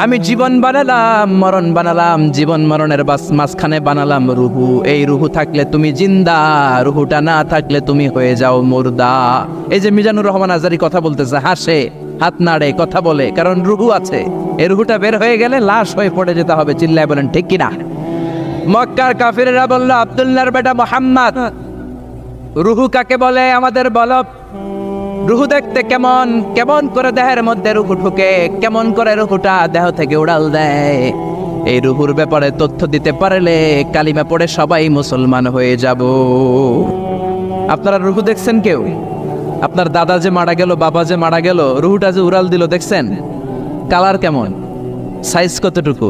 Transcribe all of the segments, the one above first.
আমি জীবন বানালাম, মরণ বানালাম, জীবন মরণের মাঝখানে বানালাম রুহু। এই রুহু থাকলে তুমি জিন্দা, রুহুটা না থাকলে তুমি হয়ে যাও মুর্দা। এই যে মিজানুর রহমান আজারি কথা বলতেছে, হাসে, হাত নাড়ে, কথা বলে, কারণ রুহু আছে। এই রুহুটা বের হয়ে গেলে লাশ হয়ে পড়ে যেতে হবে। চিল্লায় বলেন ঠিক কিনা? মক্কার কাফিরেরা বলল, আব্দুল্লাহর বেটা মুহাম্মদ, রুহু কাকে বলে আমাদের বলো। রুহু দেখতে কেমন, কেমন করে দেহের মধ্যে রুহু ঢুকে, কেমন করে রুহুটা দেহ থেকে উড়াল দেয়। এই রুহুর ব্যাপারে তথ্য দিতে পারলে কালিমা পড়ে সবাই মুসলমান হয়ে যাব। আপনারা রুহু দেখছেন কেউ? আপনার দাদা যে মারা গেল, বাবা যে মারা গেল, রুহুটা যে উড়াল দিল, দেখছেন? কালার কেমন, সাইজ কতটুকু,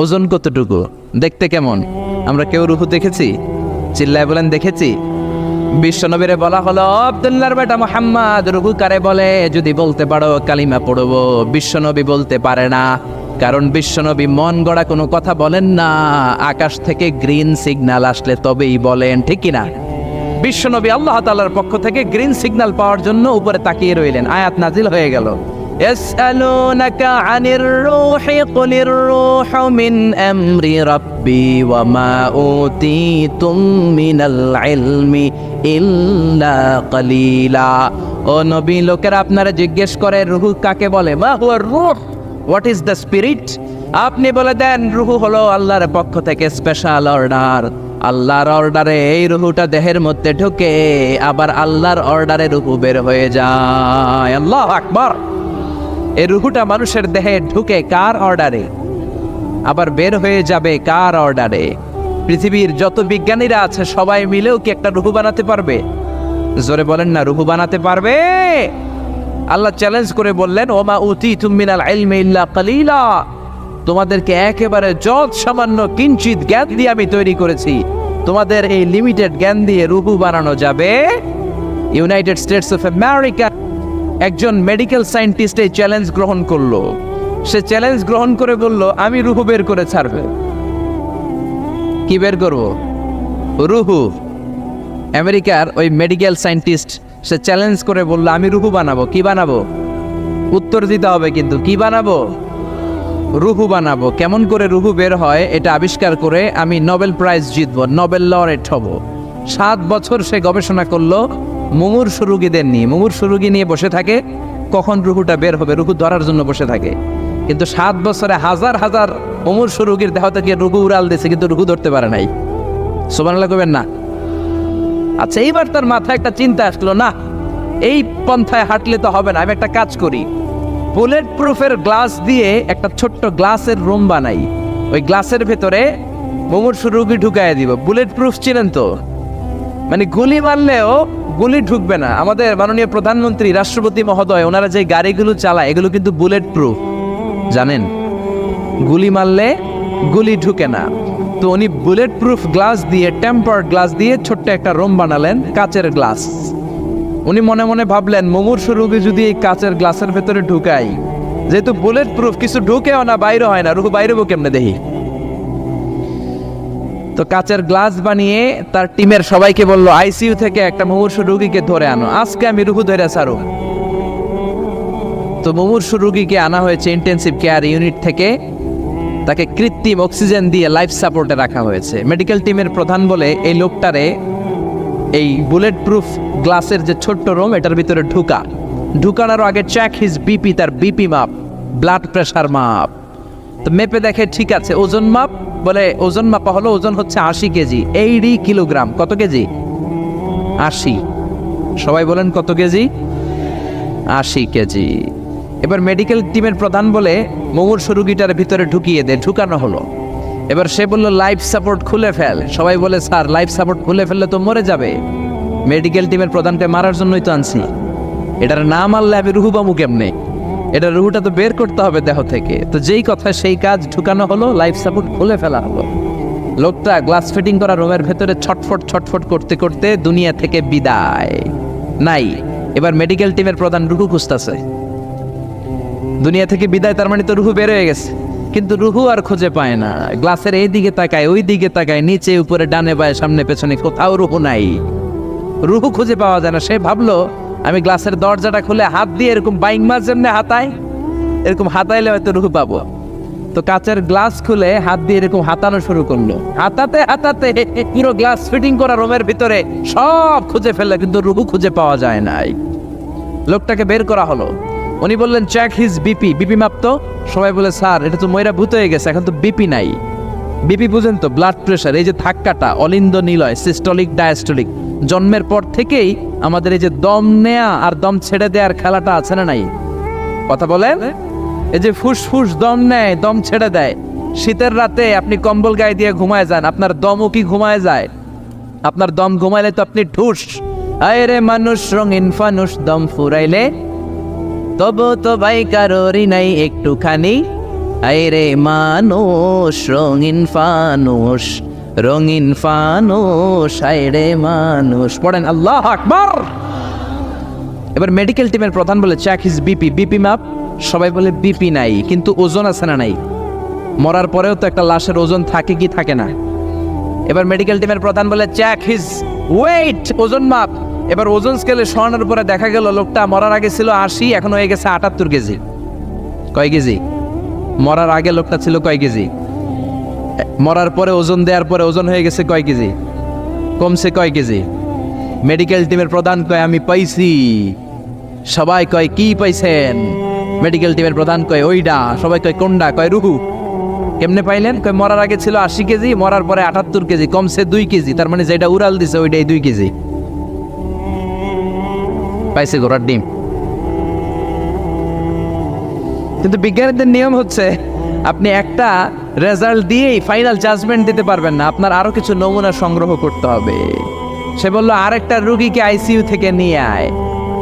ওজন কতটুকু, দেখতে কেমন? আমরা কেউ রুহু দেখেছি? চিল্লায় বলেন দেখেছি। বিশ্বনবীরে বলা হলো, আব্দুল্লাহর বেটা মুহাম্মদ, রুহু কারে বলে যদি বলতে পারো কালিমা পড়বো। বিশ্বনবী বলতে পারে না, কারণ বিশ্বনবী মন গড়া কোনো কথা বলেন না। আকাশ থেকে গ্রিন সিগন্যাল আসলে তবেই বলেন, ঠিক কিনা? বিশ্বনবী আল্লাহ তাআলার পক্ষ থেকে গ্রিন সিগন্যাল পাওয়ার জন্য উপরে তাকিয়ে রইলেন, আয়াত নাজিল হয়ে গেল। يسألونك عن الروح قل الروح من أمر ربي وما أوتيتم من العلم إلا قليلا। ও নবী, লোকেরা আপনারা জিজ্ঞেস করে রুহু কাকে বলে, মা হুয়া রূহ, হোয়াট ইজ দ্য স্পিরিট? আপনি বলে দেন রুহু হলো আল্লাহর পক্ষ থেকে স্পেশাল অর্ডার। আল্লাহর অর্ডারে এই রুহুটা দেহের মধ্যে ঢুকে, আবার আল্লাহর অর্ডারে রুহু বের হয়ে যায়। আল্লাহু আকবার। এই রুহুটা মানুষের দেহে ঢুকে কার অর্ডারে, আবার বের হয়ে যাবে কার অর্ডারে? পৃথিবীর যত বিজ্ঞানীরা আছে সবাই মিলেও কি একটা রুহু বানাতে পারবে? জোরে বলেন না, রুহু বানাতে পারবে? আল্লাহ চ্যালেঞ্জ করে বললেন, ওমা উতীতুম মিনাল ইলমি ইল্লা কালিলা, তোমাদেরকে একেবারে যত সামান্য কিঞ্চিত জ্ঞান দিয়ে আমি তৈরি করেছি, তোমাদের এই লিমিটেড জ্ঞান দিয়ে রুহু বানানো যাবে? ইউনাইটেড স্টেটস অফ আমেরিকা একজন মেডিকেল সায়েন্টিস্ট এই চ্যালেঞ্জ গ্রহণ করলো। সে চ্যালেঞ্জ গ্রহণ করে বলল, আমি রুহু বের করে ছাড়বে। কি বের করব? রুহু। আমেরিকার ওই মেডিকেল সায়েন্টিস্ট সে চ্যালেঞ্জ করে বলল, আমি রুহু বানাবো। কি বানাবো? উত্তর দিতে হবে কিন্তু, কি বানাবো? রুহু বানাবো। কেমন করে রুহু বের হয় এটা আবিষ্কার করে আমি নোবেল প্রাইজ জিতবো, নোবেল লরেট হব। 7 বছর সে গবেষণা করলো মুমূর্ষু রোগীদের নিয়ে। মুমূর্ষু রোগী নিয়ে বসে থাকে, কখন রুহুটা বের হবে, রুহু ধরার জন্য বসে থাকে। কিন্তু 7 বছরে হাজার হাজার মুমূর্ষু রোগীর দেহ থেকে রুহু উড়াল দিয়েছে, কিন্তু রুহু ধরতে পারে নাই। সুবহানাল্লাহ কইবেন না? আচ্ছা, এইবার তার মাথায় একটা চিন্তা আসলো, না এই পন্থায় হাঁটলে তো হবে না, আমি একটা কাজ করি, বুলেট প্রুফের গ্লাস দিয়ে একটা ছোট্ট গ্লাসের রুম বানাই, ওই গ্লাসের ভেতরে মুমূর্ষু রোগী ঢুকায় দিব। বুলেট প্রুফ চিনেন তো? মানে গুলি মারলেও গুলি ঢুকবে না। আমাদের মাননীয় প্রধানমন্ত্রী, রাষ্ট্রপতি মহোদয়, ওনারা যে গাড়িগুলো চালায় এগুলো কিন্তু বুলেট প্রুফ, জানেন? গুলি মারলে গুলি ঢুকে না। তো উনি বুলেট প্রুফ গ্লাস দিয়ে, টেম্পার্ড গ্লাস দিয়ে ছোট্ট একটা রুম বানালেন, কাচের গ্লাস। উনি মনে মনে ভাবলেন, মুমূর্ষু রোগী যদি এই কাচের গ্লাসের ভেতরে ঢুকাই, যেহেতু বুলেট প্রুফ, কিছু ঢুকেও না, বাইরে হয় না, রুহু বাইরে কেমনে দেখি। তো কাচের গ্লাস বানিয়ে তার টিমের সবাইকে বলল, আইসিইউ থেকে একটা মুমূর্ষু রোগীকে ধরে আনো, আজকে আমি রুহু ধরে ছাড়ো। তো মুমূর্ষু রোগীকে আনা হয়েছে ইন্টেনসিভ কেয়ার ইউনিট থেকে, তাকে কৃত্রিম অক্সিজেন দিয়ে লাইফ সাপোর্টে রাখা হয়েছে। মেডিকেল টিমের প্রধান বলে, এই লোকটারে এই বুলেট প্রুফ গ্লাসের যে ছোট্ট রুম, এটার ভিতরে ঢুকানোর আগে চেক হিজ বিপি, তার বিপি মাপ, ব্লাড প্রেশার মাপ। তো মেপে দেখে ঠিক আছে। ওজন মাপ, বলে ওজন মাপা হলো, ওজন হচ্ছে 80 কেজি, 80 কিলোগ্রাম। কত কেজি? 80। সবাই বলেন কত কেজি? 80 কেজি। এবার মেডিকেল টিমের প্রধান বলে, মুমূর্ষু রোগীটার ভিতরে ঢুকিয়ে দে। ঢুকানো হলো। এবার সে বলল, লাইফ সাপোর্ট খুলে ফেল। সবাই বলে, স্যার লাইফ সাপোর্ট খুলে ফেললে তো মরে যাবে। মেডিকেল টিমের প্রধানকে মারার জন্যই তো আনছি, এটার না মারলে আমি রুহু পাবো কেমনে? এটা রুহুটা তো বের করতে হবে দেহ থেকে। তো যেই কথা সেই কাজ, ঢুকানো হলো, লাইফ সাপোর্ট খুলে ফেলা হলো। লোকটা গ্লাস ফিটিং করা রুমের ভেতরে ছটফট করতে করতে দুনিয়া থেকে বিদায় নাই। এবার মেডিকেল টিমের প্রধান রুহু খুঁজতেছে, দুনিয়া থেকে বিদায়, তার মানে তো রুহু বের হয়ে গেছে, কিন্তু রুহু আর খুঁজে পায় না। গ্লাসের এই দিকে তাকায়, ওই দিকে তাকায়, নিচে উপরে, ডানে বায়ে, সামনে পেছনে, কোথাও রুহু নাই। রুহু খুঁজে পাওয়া যায় না। সে ভাবলো, আমি গ্লাসের দরজাটা খুলে হাত দিয়ে এরকম বাইং মাছ যেমনি হাতায়, এরকম হাতাইলে হয়তো রুহু পাবো। তো কাচের গ্লাস খুলে হাত দিয়ে এরকম হাতানো শুরু করলো, হাতাতে হাতাতে পুরো গ্লাস ফিটিং করা রুমের ভিতরে সব খুঁজে ফেললো, কিন্তু রুহু খুঁজে পাওয়া যায় নাই। লোকটাকে বের করা হলো, উনি বললেন চেক হিজ বিপি, বিপি মাপতো। সবাই বলে স্যার এটা তো ময়রা ভূত হয়ে গেছে, এখন তো বিপি নাই। বিপি বুঝেন তো, ব্লাড প্রেশার, এই যে ধাক্কাটা অলিন্দ নিলয়, সিস্টলিক ডায়াস্টলিক, জন্মের পর থেকেই আমাদের এই যে দম নেয়া আর দম ছেড়ে দেওয়ার খেলাটা আছে না নাই? কথা বলেন, এই যে ফুসফুস দম নেয় দম ছেড়ে দেয়। শীতের রাতে আপনি কম্বল গায়ে দিয়ে ঘুমায় যান, আপনার দমও কি ঘুমায় যায়? আপনার দম ঘুমাইলে তো আপনি ঠুস। আয় রে মানুষ রঙিন ফানুষ, দম ফুরাইলে তবু তো ভাই কারোরই নাই একটুখানি। আয় রে মানুষ রঙিন ফানুষ, রঙিন ফানুষ, আয় রে মানুষ। পড়েন আল্লাহু আকবার। এবার মেডিকেল টিমের প্রধান বলে চেক হিজ বিপি, বিপি মাপ। সবাই বলে বিপি নাই, কিন্তু ওজন আছে না নাই? মরার পরেও তো একটা লাশের ওজন থাকে কি থাকে না? এবার মেডিকেল টিমের প্রধান বলে চেক হিজ ওয়েট, ওজন মাপ। এবার ওজন স্কেলে শোয়ানোর পরে দেখা গেল লোকটা মরার আগে ছিল 80, এখন হয়ে গেছে 78 কেজি। কয় কেজি? মরার আগে লোকটা ছিল কয় কেজি? মরার পরে ওজন দেওয়ার পরে ওজন হয়ে গেছে কয় কেজি? কমছে কয় কেজি? মেডিকেল টিমের প্রধান কয় আমি পাইছি। সবাই কয় কি পাইছেন? মেডিকেল টিমের প্রধান কয় ওইডা। সবাই কয় কোনডা? কয় রুহু। কেমনে পাইলেন? কয় মরার আগে ছিল 80 কেজি, মরার পরে 78 কেজি, কমছে 2 কেজি। তার মানে যেটা উড়াল দিছে ওইটাই 2 কেজি। পাইছে ঘোড়ার ডিম। কিন্তু বিজ্ঞানীদের নিয়ম হচ্ছে আপনি একটা রেজাল্ট দিয়েই ফাইনাল জাজমেন্ট দিতে পারবেন না, আপনার আরো কিছু নমুনা সংগ্রহ করতে হবে। সে বলল আরেকটা রোগীকে আইসিইউ থেকে নিয়ে আয়,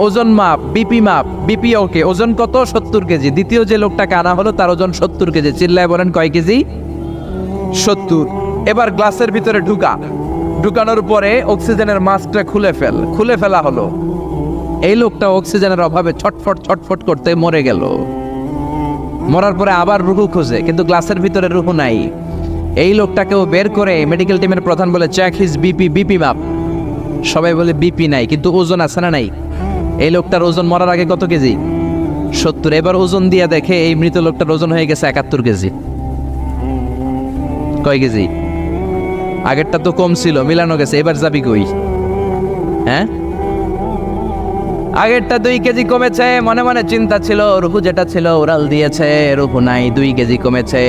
ওজন মাপ, বিপি মাপ। বিপি ওকে, ওজন কত? 70 কেজি। দ্বিতীয় যে লোকটাকে আনা হলো তার ওজন 70 কেজি। চিল্লায় বলেন কয় কেজি? 70। এবার গ্লাসের ভিতরে ঢুকানোর পরে অক্সিজেনের মাস্কটা খুলে ফেলা হলো। এই লোকটা অক্সিজেনের অভাবে ছটফট করতে মরে গেল। মরার পরে আবার রুহু খোঁজে, কিন্তু গ্লাসের ভিতরে রুহু নাই। এই লোকটাকেও বের করে মেডিকেল টিমের প্রধান বলে চেক হিজ বিপি, বিপি মাপ। সবাই বলে বিপি নাই, কিন্তু ওজন আছে না নাই? এই লোকটার ওজন মরার আগে কত কেজি? 70। এবার ওজন দিয়ে দেখে এই মৃত লোকটার ওজন হয়ে গেছে 71 কেজি। কয় কেজি? আগেরটা তো কম ছিল, মিলানো গেছে। এবার যাবি কই? হ্যাঁ, আগেরটা 2 কেজি কমেছে। মনে মনে চিন্তা ছিল, রুহু যেটা ছিল উড়াল দিয়েছে, রুহু নাই, 2 কেজি কমেছে।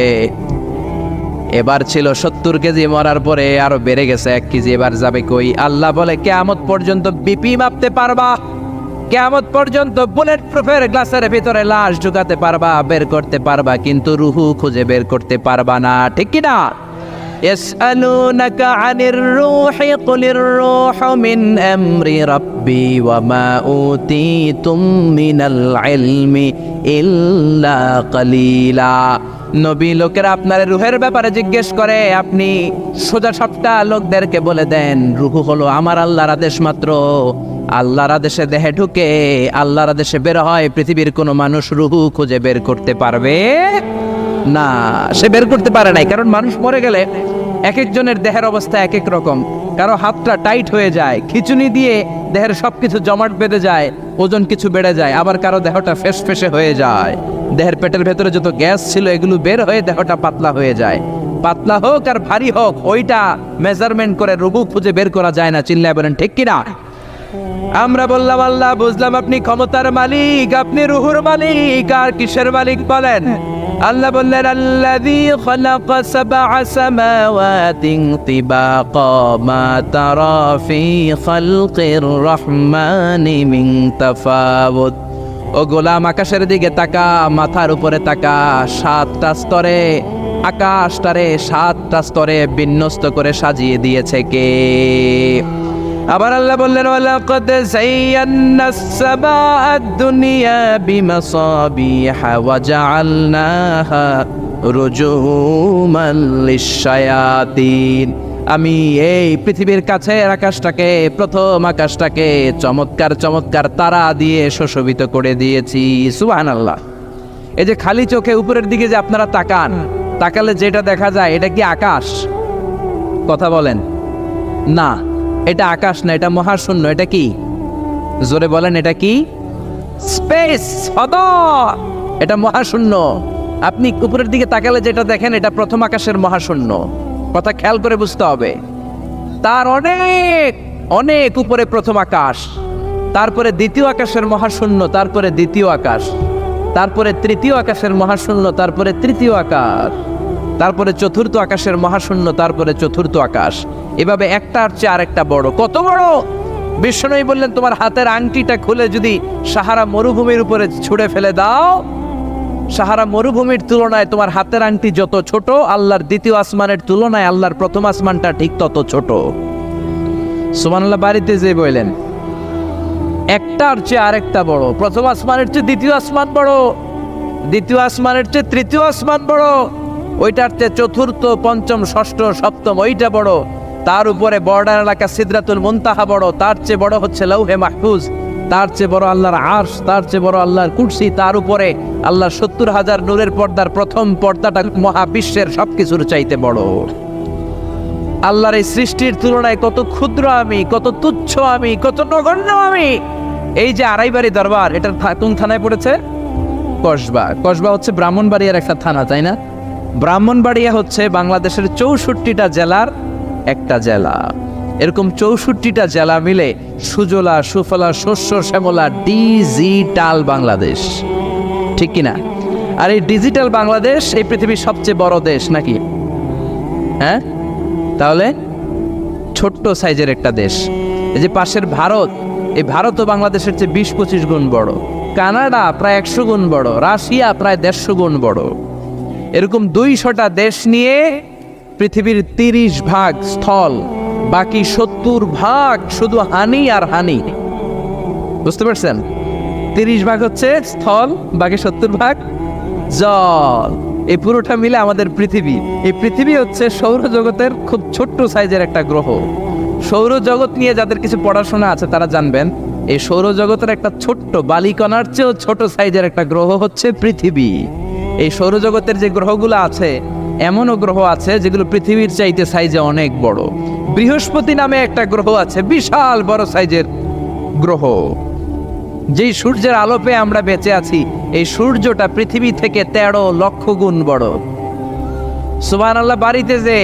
এবার ছিল 70 কেজি, মরার পরে আরো বেড়ে গেছে 1 কেজি। এবার যাবে কই? আল্লাহ বলে কিয়ামত পর্যন্ত বিপি মাপতে পারবা, কিয়ামত পর্যন্ত বুলেট প্রুফের গ্লাসের ভিতরে লাশ ঢুকাতে পারবা, বের করতে পারবা, কিন্তু রুহু খুঁজে বের করতে পারবা না। ঠিক কি না? يسألونك عن الروح قل الروح من أمر ربي وما أوتيتم من العلم إلا قليلا। নবী লোকেরা আপনার রুহের ব্যাপারে জিজ্ঞেস করে, আপনি সোজা সবটা লোকদেরকে বলে দেন রুহু হলো আমার আল্লাহর আদেশ মাত্র। আল্লাহর আদেশে দেহে ঢুকে, আল্লাহর আদেশে বের হয়। পৃথিবীর কোনো মানুষ রুহু খুঁজে বের করতে পারবে না। সে বের করতে পারে নাই, কারণ মানুষ মরে গেলে এক একজনের দেহের অবস্থা এক এক রকম। কারো হাতটা টাইট হয়ে যায়, খিচুনি দিয়ে দেহের সবকিছু জমাট বেঁধে যায়, ওজন কিছু বেড়ে যায়। আবার কারো দেহটা ফেসফেসে হয়ে যায়, দেহের পেটের ভেতরে যত গ্যাস ছিল এগুলো বের হয়ে দেহটা পাতলা হয়ে যায়। পাতলা হোক আর ভারী হোক, ওইটা মেজারমেন্ট করে রুহু খুঁজে বের করা যায় না। চিল্লায় বলেন ঠিক কিনা? আমরা বললাম আল্লাহ, বুঝলাম আপনি ক্ষমতার মালিক, আপনি রুহুর মালিক, আর কিসের মালিক বলেন? আল্লাহ বললেন আল্লাযী খালাকা সাবআ সামাওয়াতিন তিবাকা মা তারা ফি খালকির রহমানি মিন তাফাউত। ও গোলাম, আকাশের দিকে তাকা, মাথার উপরে তাকা। 7টা স্তরে আকাশটারে 7টা স্তরে বিন্যস্ত করে সাজিয়ে দিয়েছে কে? আবার আল্লাহ বললেন ওয়ালাকাদ যায়্যানাস সামাআদ দুনিয়া বিমাসাবিহা ওয়া জাআলনাহা রুজুমান লিশ-শায়াতিন। আমি এই পৃথিবীর কাছের আকাশটাকে, প্রথম আকাশটাকে চমৎকার চমৎকার তারা দিয়ে সুশোভিত করে দিয়েছি। সুবহানাল্লাহ। এই যে খালি চোখে উপরের দিকে যে আপনারা তাকালে যেটা দেখা যায়, এটা কি আকাশ? কথা বলেন না, এটা আকাশ না, এটা মহাশূন্য। এটা কি? জোরে বলেন, এটা কি? স্পেস, ফাদা। এটা মহাশূন্য। আপনি উপরের দিকে তাকালে যেটা দেখেন এটা প্রথম আকাশের মহাশূন্য। কথা খেয়াল করে বুঝতে হবে। তার অনেক অনেক উপরে প্রথম আকাশ, তারপরে দ্বিতীয় আকাশের মহাশূন্য, তারপরে দ্বিতীয় আকাশ, তারপরে তৃতীয় আকাশের মহাশূন্য, তারপরে তৃতীয় আকাশ, তারপরে চতুর্থ আকাশের মহাশূন্য, তারপরে চতুর্থ আকাশ। এভাবে একটার চেয়ে আরেকটা বড়। কত বড়! বিষ্ণু বললেন তোমার হাতের আংটিটা খুলে যদি সাহারা মরুভূমির উপরে ছুঁড়ে ফেলে দাও, সাহারা মরুভূমির তুলনায় তোমার হাতের আংটি যত ছোট, আল্লাহর দ্বিতীয় আসমানের তুলনায় আল্লাহর প্রথম আসমানটা ঠিক তত ছোট। সুবহানাল্লাহ। বাড়িতে যে বললেন একটার চেয়ে আরেকটা বড়। প্রথম আসমানের চেয়ে দ্বিতীয় আসমান বড়, দ্বিতীয় আসমানের চেয়ে তৃতীয় আসমান বড়, ওইটার চেয়ে চতুর্থ, পঞ্চম, ষষ্ঠ, সপ্তম ওইটা বড়, তার উপরে বর্ডার এলাকা সিদরাতুল মুনতাহা বড়, তার চেয়ে বড় হচ্ছে লৌহে মাহফুজ, তার চেয়ে বড় আল্লাহর আরশ, তার চেয়ে বড় আল্লাহর কুরসি, তার উপরে আল্লাহর 70,000 নূরের পর্দার প্রথম পর্দাটা মহাবিশ্বের সবকিছুর চাইতে বড়। আল্লাহর এই সৃষ্টির তুলনায় কত ক্ষুদ্র আমি, কত তুচ্ছ আমি, কত নগণ্য আমি। এই যে আড়াইবাড়ি দরবার, এটার কোন থানায় পড়েছে? কসবা। কসবা হচ্ছে ব্রাহ্মণবাড়িয়ার একটা থানা, তাই না? ব্রাহ্মণবাড়িয়া হচ্ছে বাংলাদেশের 64টা জেলার একটা জেলা। এরকম 64টা জেলা মিলে সুজলা সুফলা শস্য শ্যামলা ডিজিটাল বাংলাদেশ, ঠিক কিনা? আর এই ডিজিটাল বাংলাদেশ এই পৃথিবীর সবচেয়ে বড় দেশ নাকি? হ্যাঁ, তাহলে ছোট্ট সাইজের একটা দেশ। এই যে পাশের ভারত, এই ভারতও বাংলাদেশের চেয়ে 20-25 গুণ বড়। কানাডা প্রায় 100 গুণ বড়, রাশিয়া প্রায় 150 গুণ বড়। এরকম 200টা দেশ নিয়ে পৃথিবীর 30 ভাগ স্থল, বাকি 70 ভাগ শুধু হানি আর হানি। বুঝতে পারছেন? 30 ভাগ হচ্ছে স্থল, বাকি 70 ভাগ জল। এই পুরোটা মিলে আমাদের পৃথিবী। এই পৃথিবী হচ্ছে সৌরজগতের খুব ছোট্ট সাইজের একটা গ্রহ। সৌরজগৎ নিয়ে যাদের কিছু পড়াশোনা আছে তারা জানবেন, এই সৌরজগতের একটা ছোট্ট বালিকণার চেয়েও ছোট সাইজের একটা গ্রহ হচ্ছে পৃথিবী। এই সৌরজগতের যে গ্রহগুলো আছে, এমনও গ্রহ আছে যেগুলো পৃথিবীর চাইতে সাইজে অনেক বড়। বৃহস্পতি নামে একটা গ্রহ আছে, বিশাল বড় সাইজের গ্রহ। যেই সূর্যের আলো পেয়ে আমরা বেঁচে আছি, এই সূর্যটা পৃথিবী থেকে 13 লক্ষ গুণ বড়। সুবহানাল্লাহ। বাড়িতে যে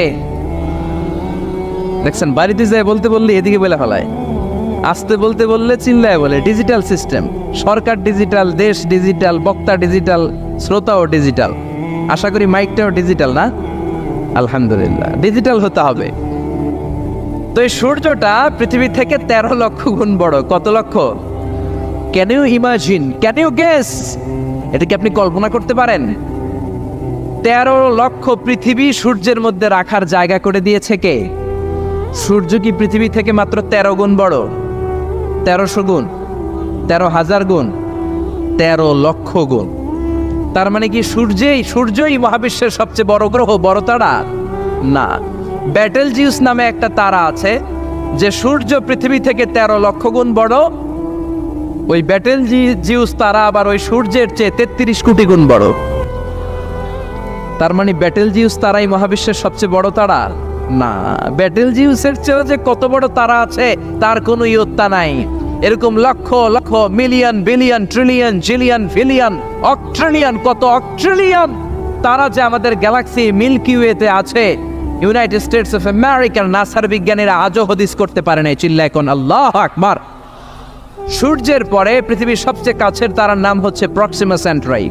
দেখছেন, বাড়িতে যে বলতে বললে এদিকে বলে ফেলায়, আসতে বলতে বললে চিল্লায় বলে। ডিজিটাল সিস্টেম, সরকার ডিজিটাল, দেশ ডিজিটাল, বক্তা ডিজিটাল, শ্রোতাও ডিজিটাল। আশা করি মাইকটাও ডিজিটাল না? আলহামদুলিল্লাহ, ডিজিটাল হতে হবে। তো এই সূর্যটা পৃথিবী থেকে 13 লক্ষ গুণ বড়। কত লক্ষ? Can you imagine, can you guess? এটা কি আপনি কল্পনা করতে পারেন? 13 লক্ষ পৃথিবী সূর্যের মধ্যে রাখার জায়গা করে দিয়েছে কে? সূর্য কি পৃথিবী থেকে মাত্র 13 গুণ বড়? 1300 গুণ, 13,000 গুণ, 13 লক্ষ গুণ। তার মানে কি সূর্যই মহাবিশ্বের সবচেয়ে বড় গ্রহ, বড় তারা? না। ব্যাটেল জিউস নামে একটা তারা আছে, যে সূর্য পৃথিবী থেকে 13 লক্ষ গুণ বড়। ওই ব্যাটেল জিউস তারা আবার ওই সূর্যের চেয়ে 33 কোটি গুণ বড়। তার মানে ব্যাটেল জিউস তারাই মহাবিশ্বের সবচেয়ে বড় তারা? না। ব্যাটেল জিউসের চেয়েও যে কত বড় তারা আছে তার কোনো ইয়ত্তা নাই। এরকম লক্ষ লক্ষ, million, billion, trillion, zillion, fillion, octillion, কত অক্ট্রিলিয়ন তারা যে আমাদের গ্যালাক্সি মিল্কি ওয়েতে আছে, ইউনাইটেড স্টেটস অফ আমেরিকার নাসার বিজ্ঞানীরা আজও হদিস করতে পারে নাই। চিল্লায় কোন আল্লাহু আকবার। সূর্যের পরে পৃথিবীর সবচেয়ে কাছের তারার নাম হচ্ছে প্রক্সিমা সেন্ট্রাই,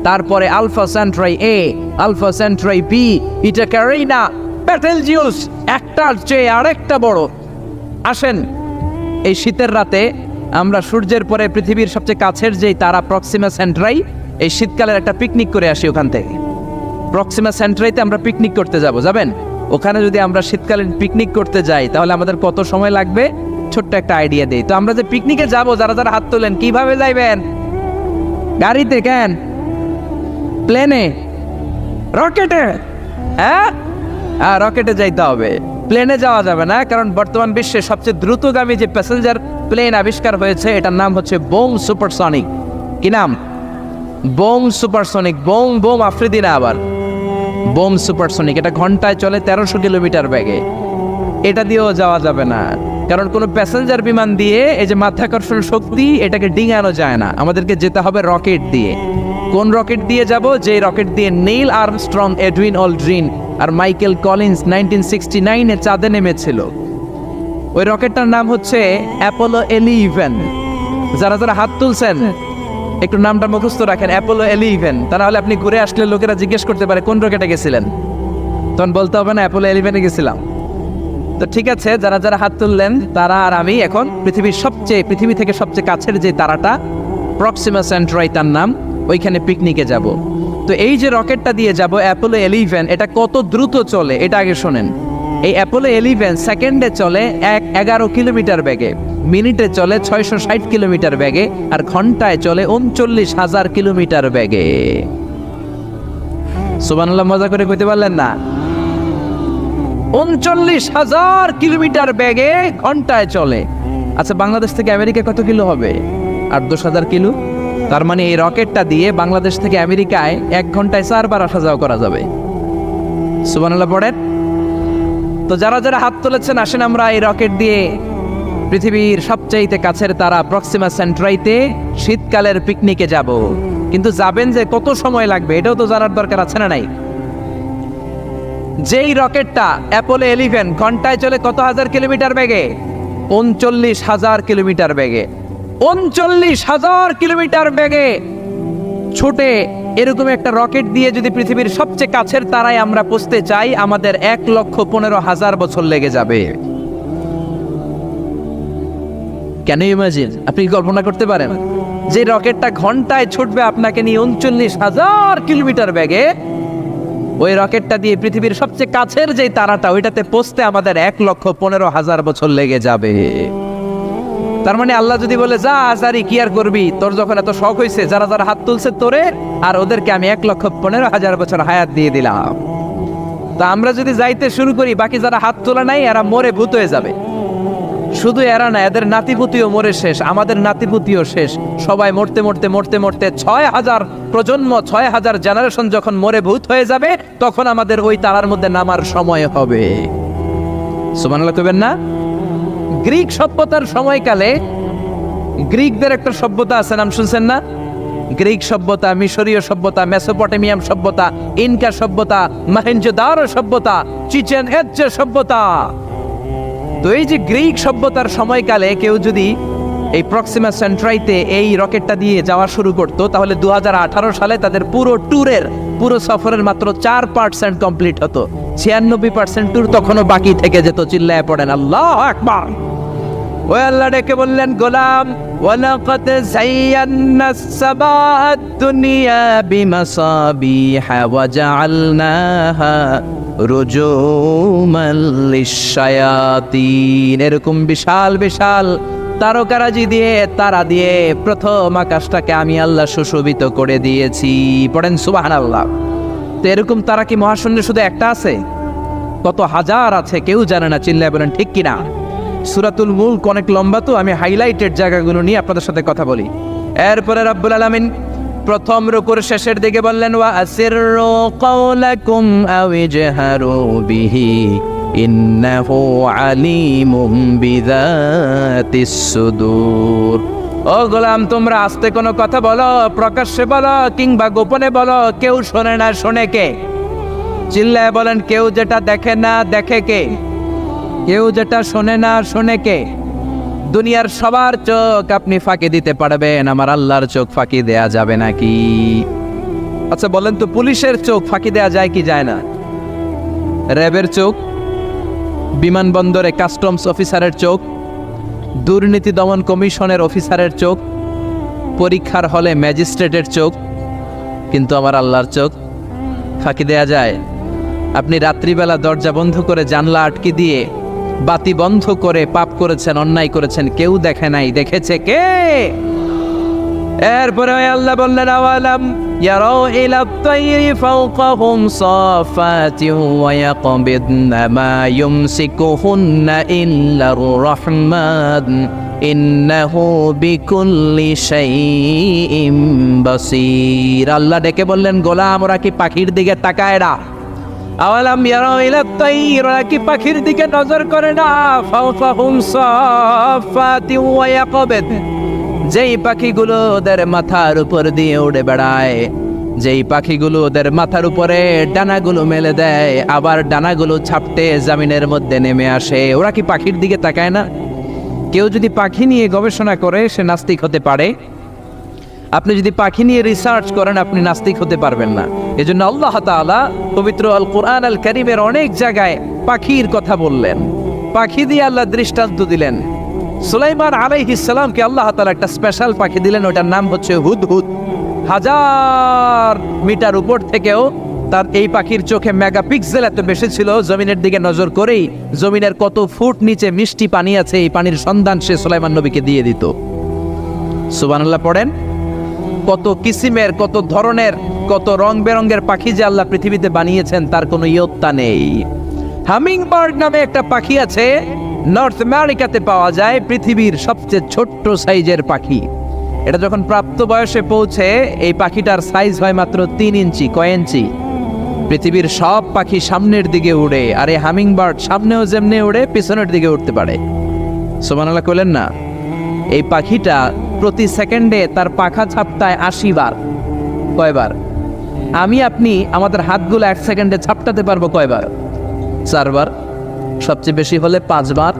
তারপরে আলফা সেন্ট্রাই এ, আলফা সেন্ট্রাই বি, ইটা ক্যারিনা, বেটেলজিউস একটার চেয়ে আরেকটা বড়। আসেন, এই শীতের রাতে আমরা সূর্যের পরে পৃথিবীর সবচেয়ে কাছের যেই তারা প্রক্সিমা সেন্ট্রাই, এই শীতকালের একটা পিকনিক করে আসি ওখান থেকে। প্রক্সিমা সেন্ট্রাইতে আমরা পিকনিক করতে যাবেন? ওখানে যদি আমরা শীতকালীন পিকনিক করতে যাই তাহলে আমাদের কত সময় লাগবে? ছোট্ট একটা আইডিয়া দেই তো। আমরা যে পিকনিকে যাব, যারা যারা হাত তোলেন, কিভাবে যাইবেন? গাড়িতে? কেন? প্লেনে? রকেটে? হ্যাঁ, রকেটে যাইতে হবে, প্লেনে যাওয়া যাবে না। কারণ বর্তমান বিশ্বে সবচেয়ে দ্রুতগামী যে প্যাসেঞ্জার প্লেন আবিষ্কার হয়েছে, এটার নাম হচ্ছে বোম সুপারসনিক। কি নাম? Bomb supersonic. Bomb bomb Afridi না, আবার বোম সুপারসনিক। এটা ঘন্টায় চলে 1300 কিলোমিটার বেগে। এটা দিয়েও যাওয়া যাবে না, কারণ কোনো প্যাসেঞ্জার বিমান দিয়ে এই যে মাধ্যাকর্ষণ শক্তি, এটাকে ডিঙানো যায় না। আমাদেরকে যেতে হবে রকেট দিয়ে। কোন রকেট দিয়ে যাব? যে রকেট দিয়ে নীল আর্মস্ট্রং, এডউইন অলড্রিন আর মাইকেল কলিন্স 1969-এ চাঁদে নেমেছিল। ওই রকেটটার নাম হচ্ছে অ্যাপোলো 11। যারা যারা হাত তুলছেন একটু নামটা মুখস্থ রাখেন, অ্যাপোলো 11। তা নাহলে আপনি ঘুরে আসলে লোকেরা জিজ্ঞেস করতে পারে কোন রকেটে গেছিলেন, তখন বলতে হবে না অ্যাপোলো 11-এ গেছিলাম। তো ঠিক আছে, যারা যারা হাত তুললেন তারা আর আমি এখন পৃথিবী থেকে সবচেয়ে কাছের যে তারাটা প্রক্সিমা সেন্ট্রাই তার নাম, ওইখানে পিকনিকে যাব। তো এই যে রকেটটা দিয়ে যাব অ্যাপোলো 11, এটা কত দ্রুত চলে এটা আগে শোনেন। এই অ্যাপোলো 11 সেকেন্ডে চলে 11 কিলোমিটার বেগে, মিনিটে চলে 660 কিলোমিটার বেগে, আর ঘন্টায় চলে 39,000 কিলোমিটার বেগে। সুবহানাল্লাহ, মজা করে কইতে পারলেন না? 39,000 কিলোমিটার বেগে ঘন্টায় চলে। আচ্ছা, বাংলাদেশ থেকে আমেরিকা কত কিলো হবে? 8-10,000 কিলো। তার মানে এই রকেটটা দিয়ে বাংলাদেশ থেকে আমেরিকায় 1 ঘন্টায় 4 বার আসা যাওয়া করা যাবে। সুবহানাল্লাহ পড়েন। তো যারা যারা হাত তুলেছেন, আসেন আমরা এই রকেট দিয়ে পৃথিবীর সবচাইতে কাছের তারা প্রক্সিমা সেন্ট্রাইতে শীতকালের পিকনিকে যাব। কিন্তু যাবেন যে কত সময় লাগবে এটাও তো জানার দরকার আছে না নাই? যেই রকেটটা অ্যাপোলো 11 ঘন্টায় চলে কত হাজার কিলোমিটার বেগে? 39,000 কিলোমিটার বেগে। 39,000 কিলোমিটার বেগে ছুটে এরকম একটা রকেট দিয়ে যদি পৃথিবীর সবচেয়ে কাছের তারায় আমরা পৌঁছতে চাই, আমাদের 1,15,000 বছর লেগে যাবে। কেন ইমাজিন? আপনি কল্পনা করতে পারেন যে রকেটটা ঘন্টায় ছুটবে আপনাকে নিয়ে 39,000 কিলোমিটার বেগে, ওই রকেটটা দিয়ে পৃথিবীর সবচেয়ে কাছের যে তারাটা ওইটাতে পৌঁছতে আমাদের 1,15,000 বছর লেগে যাবে। তার মানে আল্লাহ যদি বলে যা আজারি কি আর করবি, তোর যখন এত শখ হয়েছে, যারা যারা হাত তুলছে তোরে আর ওদেরকে আমি 1,15,000 বছর হায়াত দিয়ে দিলাম। তা আমরা যদি যাইতে শুরু করি, বাকি যারা হাত তোলা নাই এরা মরে ভূত হয়ে যাবে। শুধু এরা না, এদের নাতিপুতিও মরে শেষ, আমাদের নাতিপুতিও শেষ। সবাই মরতে মরতে মরতে মরতে 6,000 প্রজন্ম, 6,000 জেনারেশন যখন মরে ভূত হয়ে যাবে, তখন আমাদের ওই তারার মধ্যে নামার সময় হবে। সুবহানাল্লাহ কইবেন না? গ্রিক সভ্যতার সময়কালে গ্রিকদের একটা সভ্যতা আছে, নাম শুনছেন না? গ্রিক সভ্যতা, মিশরীয় সভ্যতা, মেসোপটেমিয়াম সভ্যতা, ইনকা সভ্যতা, মহেঞ্জোদারো সভ্যতা, চিচেন ইৎজা সভ্যতা। তো এই যে গ্রিক সভ্যতার সময়কালে কেউ যদি এই প্রক্সিমা সেন্ট্রাইতে এই রকেটটা দিয়ে যাওয়া শুরু করতো, তাহলে 2018 সালে তাদের পুরো সফরের মাত্র 4% কমপ্লিট হতো। 96% ট্যুর তখনও বাকি থেকে যেত। চিল্লায় পড়েন আল্লাহু আকবার। ওই আল্লাহ ডেকে বললেন, গোলাম ওয়ালাকাদ যায়্যানাস সামাআদ দুনিয়া বিমাসাবিহা ওয়া জাআলনাহা রুজুমান লিশ-শায়াতিন। এরকম বিশাল বিশাল তারকারাজি দিয়ে, তারা দিয়ে প্রথম আকাশটাকে আমি আল্লাহ সুশোভিত করে দিয়েছি। পড়েন সুবহানাল্লাহ। তো এরকম তারা কি মহাশূন্যে শুধু একটা আছে? কত হাজার আছে কেউ জানে না। চিল্লায় বলেন ঠিক কিনা? সূরাতুল মুলক অনেক লম্বা, তো আমি হাইলাইটেড জায়গাগুলো নিয়ে আপনাদের সাথে কথা বলি। এরপরে রব্বুল আলামিন প্রথম রুকুর শেষের দিকে বললেন, ওয়া আসিররু কাওলাকুম আও ইজহারু বিহি ইন্নাহু আলিমুম বিযাতিস সুদূর। ও গোলাম, তোমরা আস্তে কোনো কথা বলো, প্রকাশ্যে বলো কিংবা গোপনে বলো, কেউ শোনে না শোনে কে? চিল্লায় বলেন, কেউ যেটা দেখে না দেখে কে? কেউ যেটা শোনে না শোনে কে? দুনিয়ার সবার চোখ আপনি ফাঁকি দিতে পারবেন, আমার আল্লাহর চোখ ফাঁকি দেয়া যাবে নাকি? আচ্ছা বলেন তো, পুলিশের চোখ ফাঁকি দেয়া যায় কি যায় না? র্যাবের চোখ, বিমানবন্দরে কাস্টমস অফিসারের চোখ, দুর্নীতি দমন কমিশনের অফিসারের চোখ, পরীক্ষার হলে ম্যাজিস্ট্রেটের চোখ, কিন্তু আমার আল্লাহর চোখ ফাঁকি দেয়া যায়? আপনি রাত্রিবেলা দরজা বন্ধ করে, জানলা আটকে দিয়ে, বাতি বন্ধ করে পাপ করেছেন, অন্যায় করেছেন, কেউ দেখে নাই, দেখেছে কে? এরপরে আল্লাহ বললেন, আওয়ালাম ইয়ারাউ ইলা তাইরি ফাওকাহুম সাফাতিন ওয়া ইয়াকবিদনা মা ইউমসিকুহুন্না ইল্লার রাহমান ইন্নাহু বিকুল্লি শাইইন বাসীর। আল্লাহ ডেকে বললেন, গোলাম ওরা কি পাখির দিকে তাকায় না? আওয়ালাম ইয়ারাউ ইলা তাইর, ওরা কি পাখির দিকে নজর করে না? ফাওকাহুম সাফাতিন ওয়া ইয়াকবিদ, যেই পাখিগুলো ওদের মাথার উপর দিয়ে উড়ে বেড়ায়, যেই পাখিগুলো ওদের মাথার উপরে ডানাগুলো মেলে দেয়, আবার ডানাগুলো ছাপটে জমিনের মধ্যে নেমে আসে, ওরা কি পাখির দিকে তাকায় না? কেউ যদি পাখি নিয়ে গবেষণা করে সে নাস্তিক হতে পারে। আপনি যদি পাখি নিয়ে রিসার্চ করেন আপনি নাস্তিক হতে পারবেন না। এজন্য আল্লাহ তাআলা পবিত্র আল কোরআন আল কারীমের অনেক জায়গায় পাখির কথা বললেন, পাখি দিয়ে আল্লাহ দৃষ্টান্ত দিলেন। সুলাইমান আলাইহিস সালামকে আল্লাহ তাআলা একটা স্পেশাল পাখি দিলেন, ওটার নাম হচ্ছে হুদহুদ। 1000 মিটার উপর থেকেও তার এই পাখির চোখে মেগাপিক্সেল এত বেশি ছিল, জমিনের দিকে নজর করেই জমিনের কত ফুট নিচে মিষ্টি পানি আছে এই পানির সন্ধান সে সুলাইমান নবীকে দিয়ে দিত। সুবহানাল্লাহ পড়েন। কত কিসিমের, কত ধরনের, কত রং বেরঙের পাখি যে আল্লাহ পৃথিবীতে বানিয়েছেন তার কোনো ইয়ত্তা নেই। হামিং বার্ড নামে একটা পাখি আছে, নর্থ আমেরিকাতে পাওয়া যায়, পৃথিবীর সবচেয়ে ছোট্ট সাইজের পাখি। এটা যখন প্রাপ্ত বয়সে পৌঁছে এই পাখিটার সাইজ হয় মাত্র 3 ইঞ্চি। কয় ইঞ্চি? পৃথিবীর সব পাখি সামনের দিকে উড়ে, আর এই হামিং বার্ড সামনেও যেমনি উড়ে পিছনের দিকে উঠতে পারে। সুবহানাল্লাহ কইলেন না? এই পাখিটা প্রতি সেকেন্ডে তার পাখা ঝাপটায় 80 বার। কয়বার? আমি আপনি আমাদের হাতগুলো 1 সেকেন্ডে ঝাপটাতে পারবো কয়বার? 4 বার, সবচেয়ে বেশি হলে 5 বার।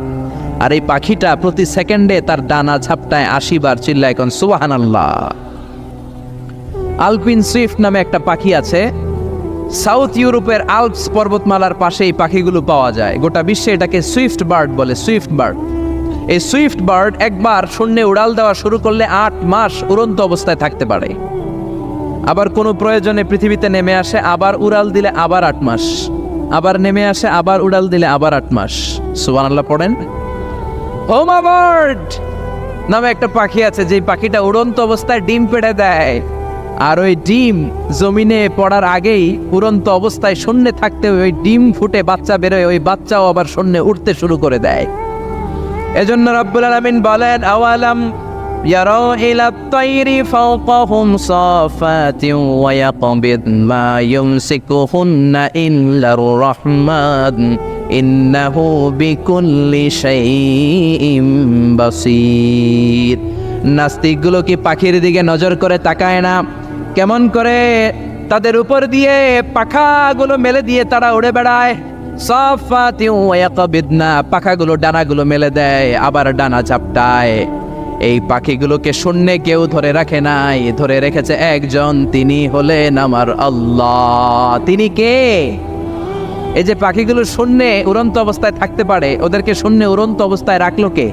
আর এই পাখিটা প্রতি সেকেন্ডে তার ডানা ঝাপটায় 80 বার। চিল্লায় এখন সুবহানাল্লাহ। আলপিন সুইফট নামে একটা পাখি আছে, সাউথ ইউরোপের আল্পস পর্বতমালার পাশে এই পাখিগুলো পাওয়া যায়। গোটা বিশ্বে এটাকে সুইফট বার্ড বলে, সুইফট বার্ড। এই সুইফট বার্ড একবার শূন্যে উড়াল দেওয়া শুরু করলে 8 মাস উড়ন্ত অবস্থায় থাকতে পারে। আবার কোনো প্রয়োজনে পৃথিবীতে নেমে আসে, আবার উড়াল দিলে আবার 8 মাস, আবার নেমে আসে, আবার উড়াল দিলে আবার 8 মাস। সুবহানাল্লাহ পড়েন। হোমা বার্ড নামে একটা পাখি আছে, যে পাখিটা উড়ন্ত অবস্থায় ডিম পেড়ে দেয়, আর ওই ডিম জমিনে পড়ার আগেই উড়ন্ত অবস্থায় শূন্যে থাকতে ওই ডিম ফুটে বাচ্চা বেরোয়, ওই বাচ্চাও আবার শূন্যে উঠতে শুরু করে দেয়। এজন্য রব্বুল আলামিন বলেন, আওয়ালাম ইয়ারাউ ইলাত তায়রি ফাওকাহুম সাফাতিন ওয়া ইয়াকবিদ মা ইউমসিকুহুন্না ইল্লার রাহমান ইন্নাহু বিকুল্লি শাইইন বাসীর। নাস্তিকগুলো কি পাখির দিকে নজর করে তাকায় না? কেমন করে তাদের উপর দিয়ে পাখাগুলো মেলে দিয়ে তারা উড়ে বেড়ায়। সাফাতিন ওয়া ইয়াকবিদনা, পাখাগুলো ডানাগুলো মেলে দেয়, আবার ডানা ঝাপটায়। এই পাখিগুলোকে শূন্যে কেউ ধরে রাখে নাই, ধরে রেখেছে একজন, তিনি হলেন আমার আল্লাহ। তিনি কে? এই যে পাখিগুলো শূন্যে উড়ন্ত অবস্থায় থাকতে পারে, ওদেরকে শূন্যে উড়ন্ত অবস্থায় রাখলো কে?